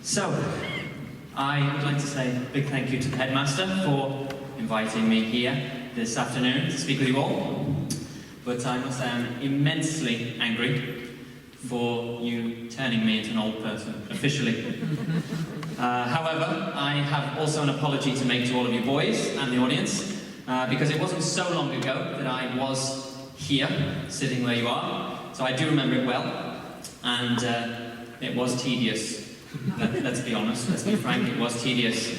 So, I would like to say a big thank you to the headmaster for inviting me here this afternoon to speak with you all. But I must say I'm immensely angry for you turning me into an old person, officially. However, I have also an apology to make to all of you boys and the audience, because it wasn't so long ago that I was here, sitting where you are, so I do remember it well, and it was tedious. Let's be honest, let's be frank, it was tedious.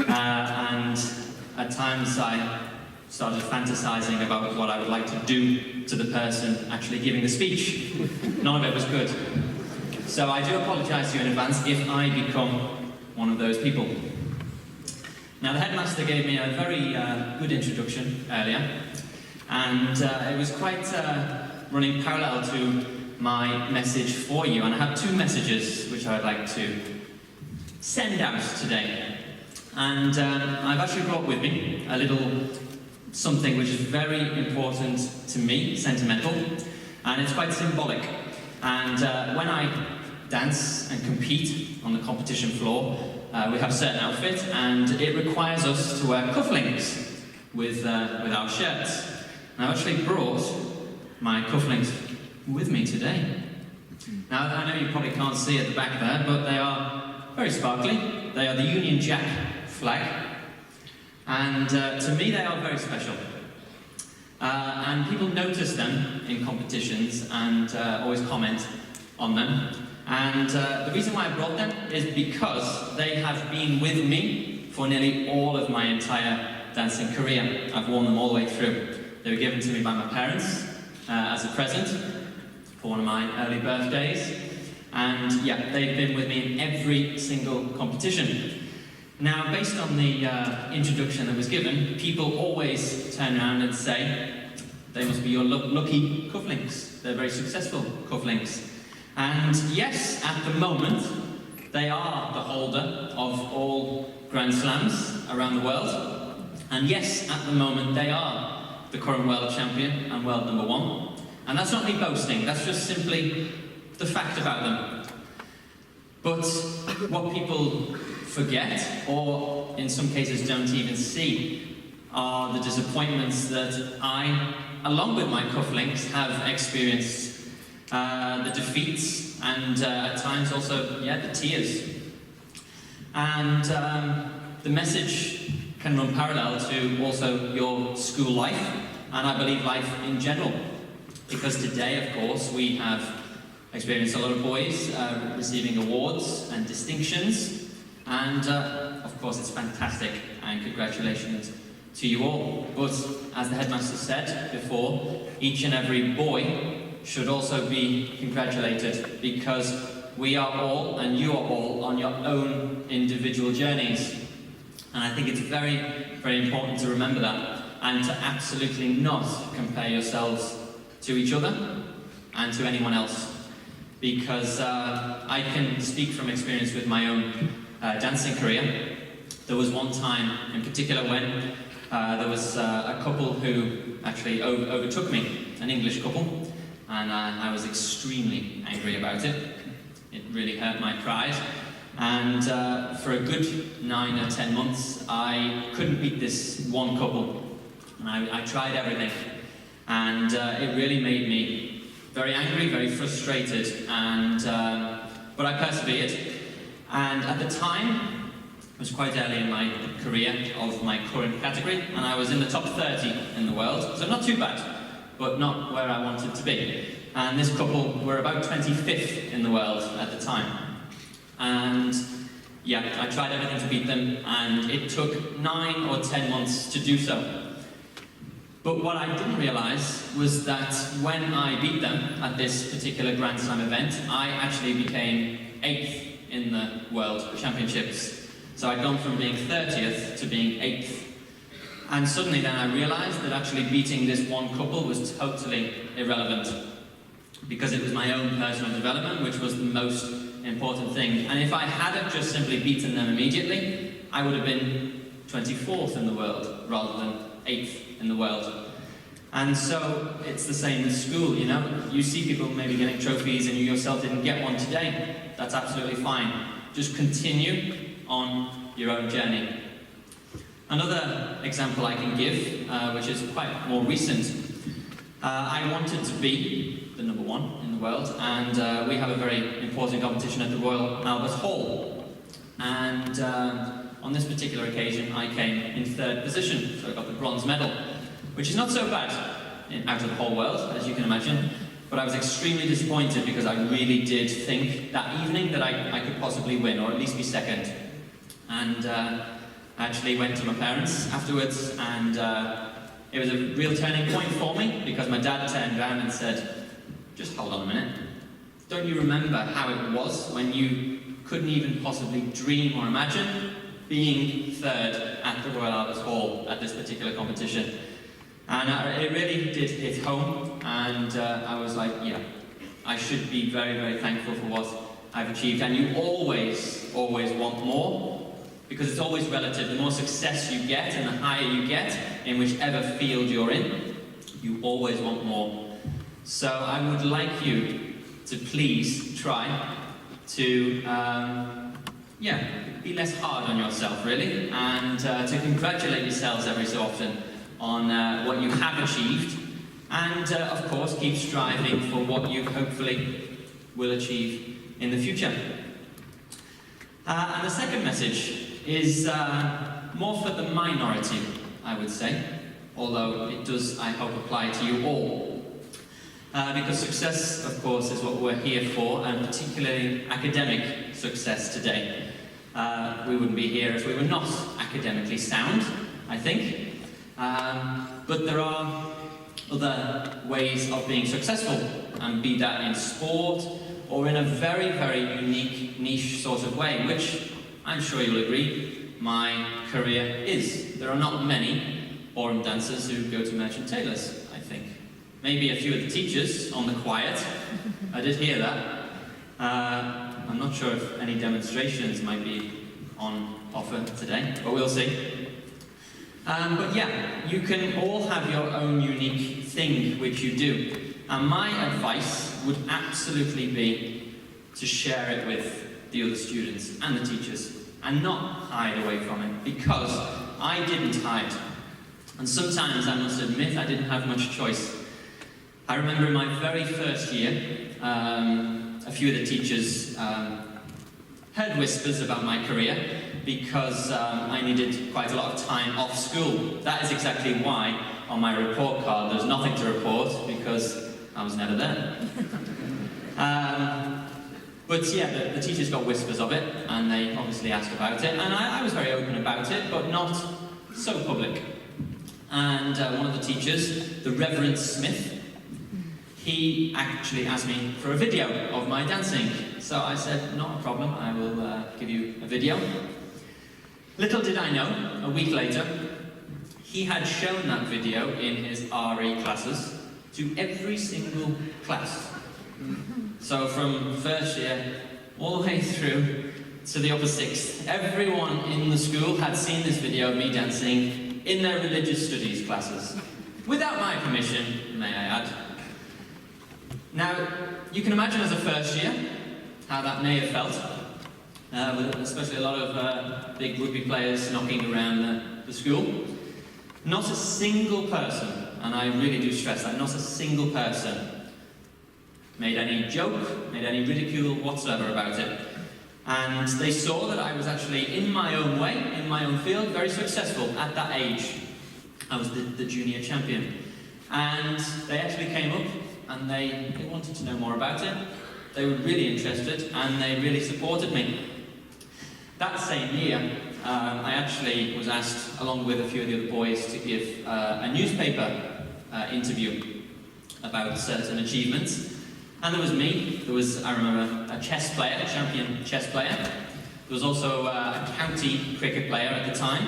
And at times I started fantasizing about what I would like to do to the person actually giving the speech. None of it was good. So I do apologize to you in advance if I become one of those people. Now the headmaster gave me a very good introduction earlier, and it was quite running parallel to my message for you, and I have two messages which I'd like to send out today. And I've actually brought with me a little something which is very important to me, sentimental, and it's quite symbolic. And when I dance and compete on the competition floor, we have a certain outfit, and it requires us to wear cufflinks with our shirts. And I've actually brought my cufflinks with me today. Now, I know you probably can't see at the back there, but they are very sparkly. They are the Union Jack flag, and to me they are very special. And people notice them in competitions and always comment on them. And the reason why I brought them is because they have been with me for nearly all of my entire dancing career. I've worn them all the way through. They were given to me by my parents as a present for one of my early birthdays. And yeah, they've been with me in every single competition. Now, based on the introduction that was given, people always turn around and say, they must be your lucky cufflinks. They're very successful cufflinks. And yes, at the moment, they are the holder of all Grand Slams around the world. And yes, at the moment, they are the current world champion and world number one. And that's not me boasting, that's just simply the fact about them. But what people forget, or in some cases don't even see, are the disappointments that I, along with my cufflinks, have experienced. The defeats, and at times also, yeah, the tears. And the message can run parallel to also your school life, and I believe life in general. Because today, of course, we have experienced a lot of boys receiving awards and distinctions, and of course it's fantastic, and congratulations to you all. But as the headmaster said before, each and every boy should also be congratulated, because we are all, and you are all, on your own individual journeys. And I think it's very, very important to remember that, and to absolutely not compare yourselves to each other and to anyone else. Because I can speak from experience with my own dancing career. There was one time in particular when there was a couple who actually overtook me, an English couple, and I was extremely angry about it. It really hurt my pride. And for a good 9 or 10 months, I couldn't beat this one couple. And I tried everything. And it really made me very angry, very frustrated, and but I persevered. And at the time, it was quite early in my career of my current category, and I was in the top 30 in the world, so not too bad, but not where I wanted to be. And this couple were about 25th in the world at the time. And yeah, I tried everything to beat them, and it took 9 or 10 months to do so. But what I didn't realise was that when I beat them at this particular Grand Slam event, I actually became 8th in the World Championships. So I'd gone from being 30th to being 8th. And suddenly then I realised that actually beating this one couple was totally irrelevant, because it was my own personal development which was the most important thing. And if I hadn't just simply beaten them immediately, I would have been 24th in the world rather than 8th in the world. And so it's the same with school, you know. You see people maybe getting trophies and you yourself didn't get one today. That's absolutely fine. just continue on your own journey. Another example I can give, which is quite more recent, I wanted to be the number one in the world, and we have a very important competition at the Royal Albert Hall. And on this particular occasion, I came in 3rd position, so I got the bronze medal, which is not so bad out of the whole world, as you can imagine. But I was extremely disappointed because I really did think that evening that I could possibly win, or at least be 2nd. And I actually went to my parents afterwards, and it was a real turning point for me, because my dad turned around and said, "Just hold on a minute. Don't you remember how it was when you couldn't even possibly dream or imagine being 3rd at the Royal Albert Hall at this particular competition?" And it really did hit home, and I was like, yeah, I should be very, very thankful for what I've achieved. And you always, always want more, because it's always relative. The more success you get and the higher you get in whichever field you're in, you always want more. So I would like you to please try to be less hard on yourself, really, and to congratulate yourselves every so often on what you have achieved, and of course keep striving for what you hopefully will achieve in the future. And the second message is more for the minority, I would say, although it does, I hope, apply to you all. Because success, of course, is what we're here for, and particularly academic success today. We wouldn't be here if we were not academically sound, I think. But there are other ways of being successful, and be that in sport or in a very, very unique niche sort of way, which I'm sure you'll agree my career is. There are not many ballroom dancers who go to merchant tailors, I think. Maybe a few of the teachers on the quiet. I did hear that. I'm not sure if any demonstrations might be on offer today, but we'll see. But yeah, you can all have your own unique thing which you do. And my advice would absolutely be to share it with the other students and the teachers, and not hide away from it, because I didn't hide. And sometimes, I must admit, I didn't have much choice. I remember in my very first year, a few of the teachers heard whispers about my career, because I needed quite a lot of time off school. That is exactly why on my report card there's nothing to report, because I was never there. But yeah, the teachers got whispers of it, and they obviously asked about it, and I was very open about it, but not so public. And one of the teachers, the Reverend Smith, he actually asked me for a video of my dancing. So I said, not a problem, I will give you a video. Little did I know, a week later, he had shown that video in his RE classes to every single class. So from first year all the way through to the upper 6th, everyone in the school had seen this video of me dancing in their religious studies classes. Without my permission, may I add. Now, you can imagine as a first year how that may have felt, with especially a lot of big rugby players knocking around the school. Not a single person, and I really do stress that, not a single person made any joke, made any ridicule whatsoever about it. And they saw that I was actually, in my own way, in my own field, very successful at that age. I was the junior champion. And they actually came up and they wanted to know more about it. They were really interested, and they really supported me. That same year, I actually was asked, along with a few of the other boys, to give a newspaper interview about certain achievements. And there was me, there was, I remember, a chess player, a champion chess player. There was also a county cricket player at the time.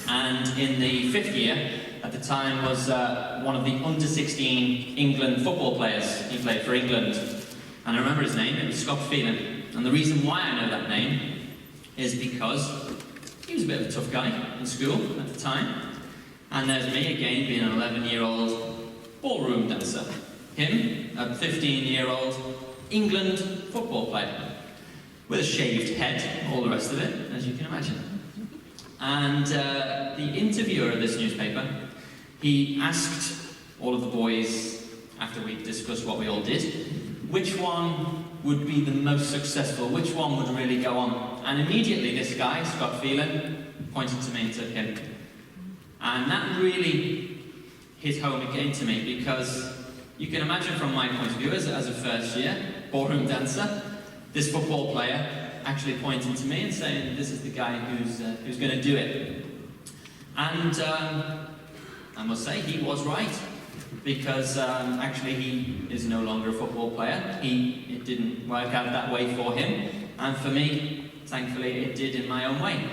And in the 5th year, at the time, was one of the under-16 England football players. He played for England. And I remember his name, it was Scott Phelan. And the reason why I know that name is because he was a bit of a tough guy in school at the time. And there's me again, being an 11-year-old ballroom dancer. Him, a 15-year-old England football player. with a shaved head, all the rest of it, as you can imagine. And the interviewer of this newspaper, he asked all of the boys, after we discussed what we all did, which one would be the most successful, which one would really go on. And immediately this guy, Scott Phelan, pointed to me and said, him. And that really hit home again to me, because you can imagine from my point of view as a first year ballroom dancer, this football player actually pointing to me and saying, this is the guy who's going to do it. And I must say, he was right, because actually he is no longer a football player. It didn't work out that way for him, and for me, thankfully, it did in my own way.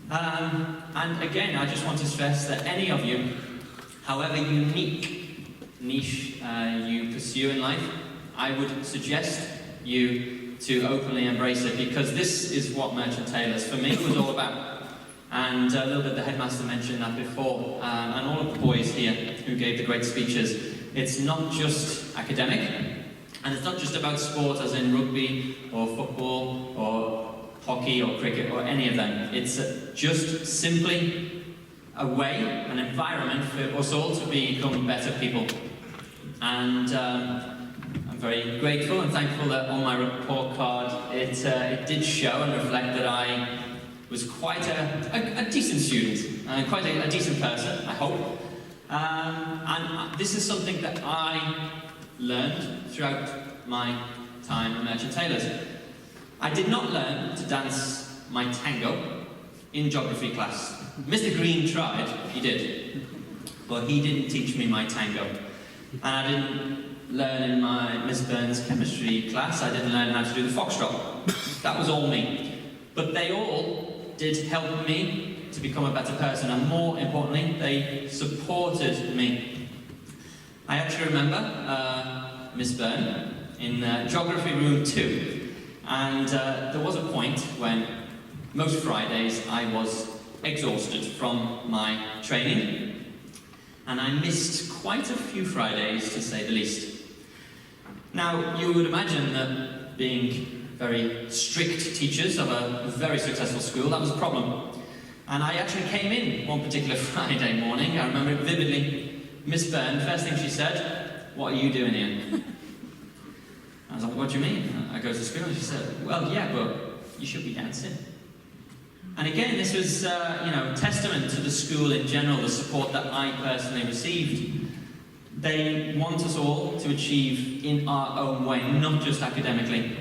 And again, I just want to stress that any of you, however unique niche you pursue in life, I would suggest you to openly embrace it, because this is what Merchant Tailors for me was all about. And a little bit the headmaster mentioned that before, and all of the boys here who gave the great speeches. It's not just academic, and it's not just about sport as in rugby or football or hockey or cricket or any of them. It's just simply a way, an environment for us all to become better people. And I'm very grateful and thankful that on my report card it did show and reflect that I was quite a decent student, quite a decent person, I hope. And this is something that I learned throughout my time at Merchant Tailors. I did not learn to dance my tango in geography class. Mr. Green tried, he did, but he didn't teach me my tango. And I didn't learn in my Miss Burns chemistry class, I didn't learn how to do the foxtrot. That was all me. But they all did help me to become a better person, and more importantly, they supported me. I actually remember Miss Byrne in Geography Room 2, and there was a point when most Fridays I was exhausted from my training, and I missed quite a few Fridays, to say the least. Now, you would imagine that being very strict teachers of a very successful school, that was a problem. And I actually came in one particular Friday morning, I remember it vividly. Miss Byrne, first thing she said, "What are you doing here?" I was like, "What do you mean?" I go to school, and she said, "Well, yeah, but you should be dancing." And again, this was, testament to the school in general, the support that I personally received. They want us all to achieve in our own way, not just academically.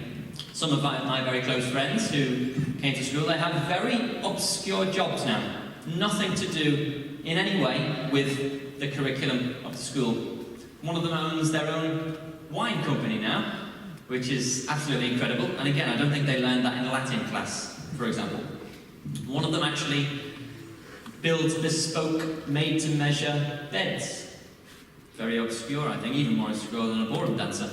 Some of my very close friends who came to school, they have very obscure jobs now. Nothing to do in any way with the curriculum of the school. One of them owns their own wine company now, which is absolutely incredible. And again, I don't think they learned that in Latin class, for example. One of them actually builds bespoke, made-to-measure beds. Very obscure, I think, even more obscure than a ballroom dancer.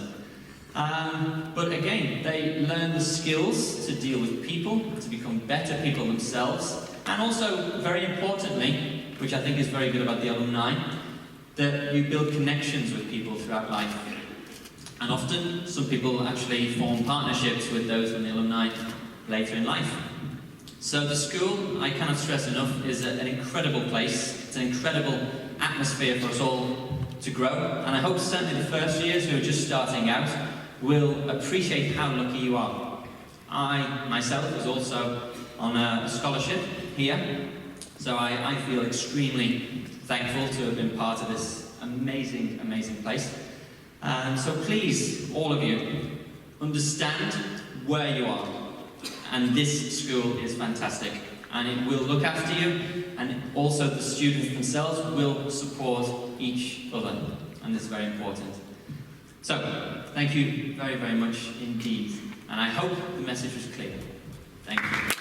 But again, they learn the skills to deal with people, to become better people themselves, and also, very importantly, which I think is very good about the alumni, that you build connections with people throughout life. And often, some people actually form partnerships with those in the alumni later in life. So the school, I cannot stress enough, is an incredible place. It's an incredible atmosphere for us all to grow, and I hope certainly the first years who are just starting out will appreciate how lucky you are. I, myself, was also on a scholarship here, so I feel extremely thankful to have been part of this amazing, amazing place. So please, all of you, understand where you are, and this school is fantastic, and it will look after you, and also the students themselves will support each other, and this is very important. So, thank you very, very much indeed, and I hope the message was clear. Thank you.